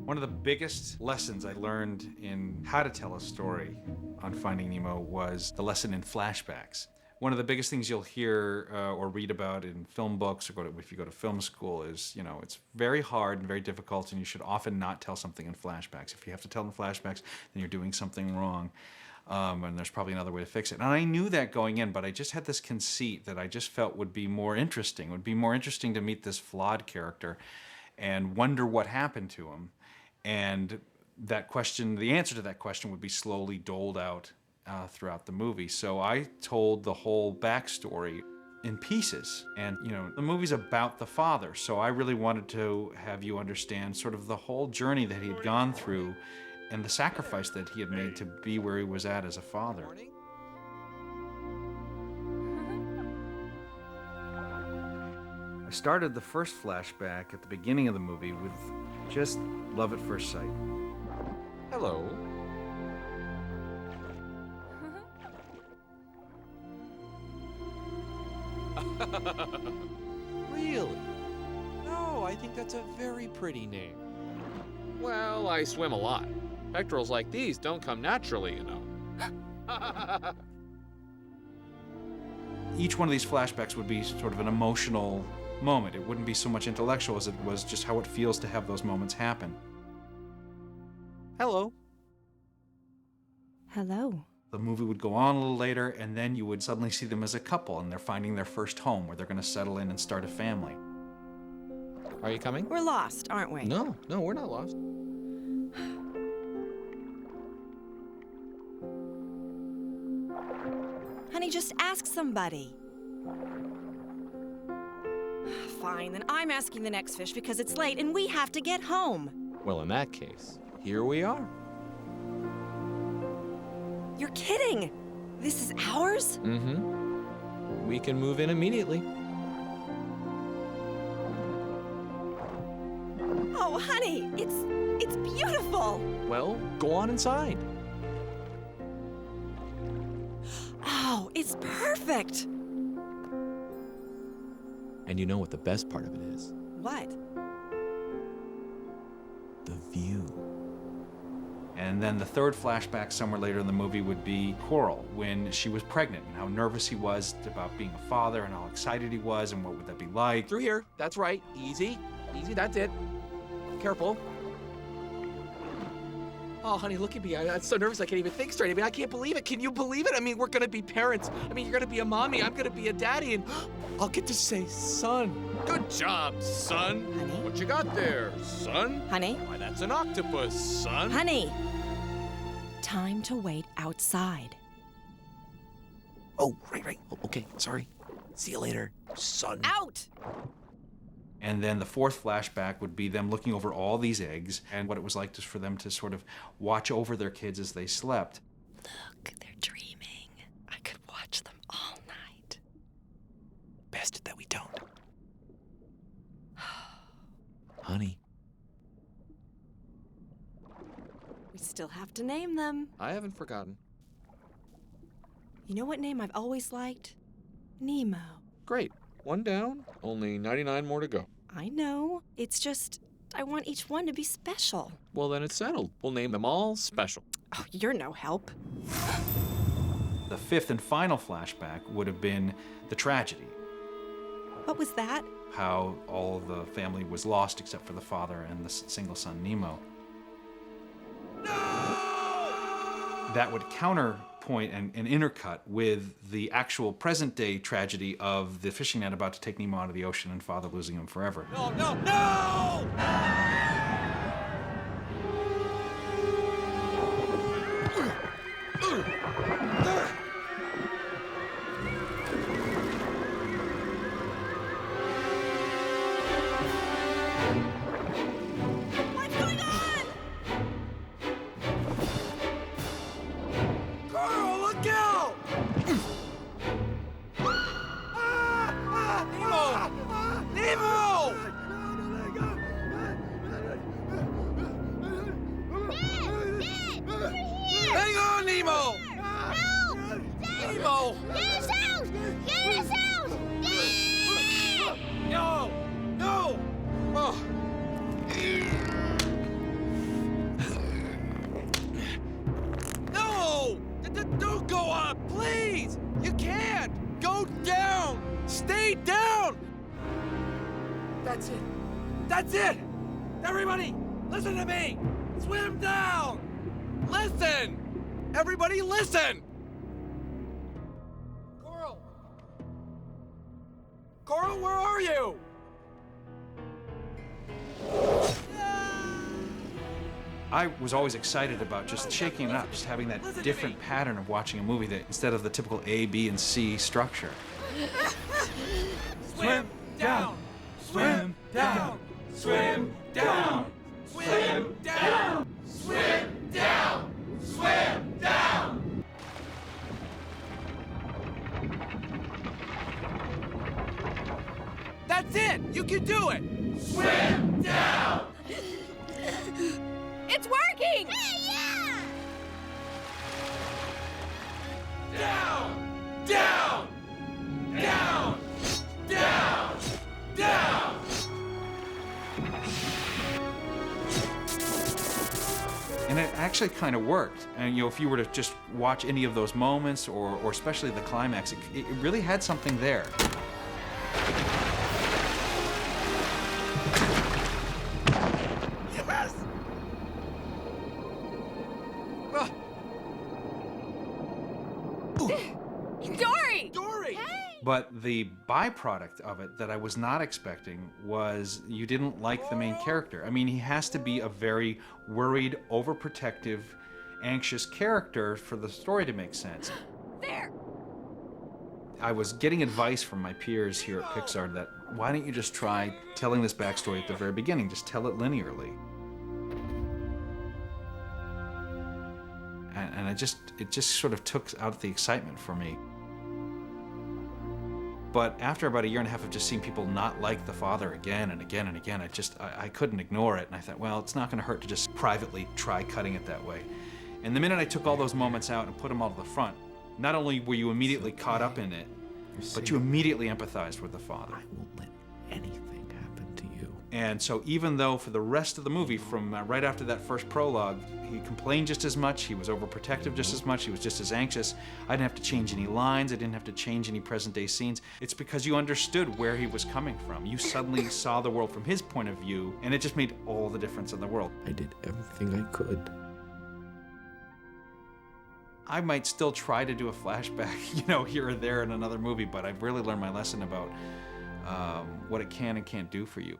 One of the biggest lessons I learned in how to tell a story on Finding Nemo was the lesson in flashbacks. One of the biggest things you'll hear or read about in film books or if you go to film school is, it's very hard and very difficult, and you should often not tell something in flashbacks. If you have to tell in flashbacks, then you're doing something wrong. And there's probably another way to fix it. And I knew that going in, but I just had this conceit that I just felt would be more interesting. It would be more interesting to meet this flawed character and wonder what happened to him. And that question, the answer to that question would be slowly doled out throughout the movie. So I told the whole backstory in pieces. And, the movie's about the father, so I really wanted to have you understand sort of the whole journey that he had gone through and the sacrifice that he had made to be where he was at as a father. I started the first flashback at the beginning of the movie with just love at first sight. Hello. Really? No, I think that's a very pretty name. Well, I swim a lot. Pectorals like these don't come naturally, Each one of these flashbacks would be sort of an emotional moment. It wouldn't be so much intellectual as it was just how it feels to have those moments happen. Hello. Hello. The movie would go on a little later, and then you would suddenly see them as a couple, and they're finding their first home where they're going to settle in and start a family. Are you coming? We're lost, aren't we? No, we're not lost. Honey, just ask somebody. Fine, then I'm asking the next fish because it's late and we have to get home. Well, in that case, here we are. You're kidding! This is ours? Mm-hmm. We can move in immediately. Oh, honey, it's beautiful! Well, go on inside. Oh, it's perfect! And you know what the best part of it is? What? The view. And then the third flashback somewhere later in the movie would be Coral, when she was pregnant and how nervous he was about being a father and how excited he was and what would that be like. Through here. That's right. Easy. Easy, that's it. Careful. Oh, honey, look at me. I'm so nervous I can't even think straight. I can't believe it. Can you believe it? We're gonna be parents. You're gonna be a mommy. I'm gonna be a daddy, and I'll get to say son. Good job, son. Honey? What you got there, son? Honey? Why, that's an octopus, son. Honey! Time to wait outside. Oh, right. Oh, okay, sorry. See you later, son. Out! And then the fourth flashback would be them looking over all these eggs and what it was like just for them to sort of watch over their kids as they slept. Look, they're dreaming. I could watch them all night. Best that we don't. Honey. We still have to name them. I haven't forgotten. You know what name I've always liked? Nemo. Great. One down, only 99 more to go. I know. It's just, I want each one to be special. Well, then it's settled. We'll name them all special. Oh, you're no help. The fifth and final flashback would have been the tragedy. What was that? How all of the family was lost except for the father and the single son, Nemo. No! That would counterpoint and intercut with the actual present-day tragedy of the fishing net about to take Nemo out of the ocean and father losing him forever. No! What's going on? Carl, look out! Nemo! Nemo! Hang on, Nemo! Help! Nemo! Get us out! Get us out! No! Oh! up, please! You can't! Go down! Stay down! That's it. That's it! Everybody, listen to me! Swim down! Listen! Everybody listen! Coral! Coral, where are you? I was always excited about just shaking it up, just having that different pattern of watching a movie that instead of the typical A, B, and C structure. Swim down! Swim down! Swim down! Swim down! Swim down! Swim down! That's it! You can do it! Swim down! It's working! Yeah! Down! Down! Down! Down! Down! And it actually kind of worked. And if you were to just watch any of those moments, or especially the climax, it really had something there. Yes! Dory! Dory! But the byproduct of it that I was not expecting was you didn't like the main character. I mean, he has to be a very worried, overprotective, anxious character for the story to make sense. There! I was getting advice from my peers here at Pixar that why don't you just try telling this backstory at the very beginning? Just tell it linearly. And it just sort of took out the excitement for me. But after about a year and a half of just seeing people not like the father again and again and again, I couldn't ignore it. And I thought, well, it's not going to hurt to just privately try cutting it that way. And the minute I took all those moments out and put them all to the front, not only were you immediately caught up in it, but you immediately empathized with the father. I won't let anything happen to you. And so even though for the rest of the movie, from right after that first prologue, he complained just as much, he was overprotective just as much, he was just as anxious, I didn't have to change any lines, I didn't have to change any present day scenes. It's because you understood where he was coming from. You suddenly saw the world from his point of view, and it just made all the difference in the world. I did everything I could. I might still try to do a flashback, here or there in another movie, but I've really learned my lesson about what it can and can't do for you.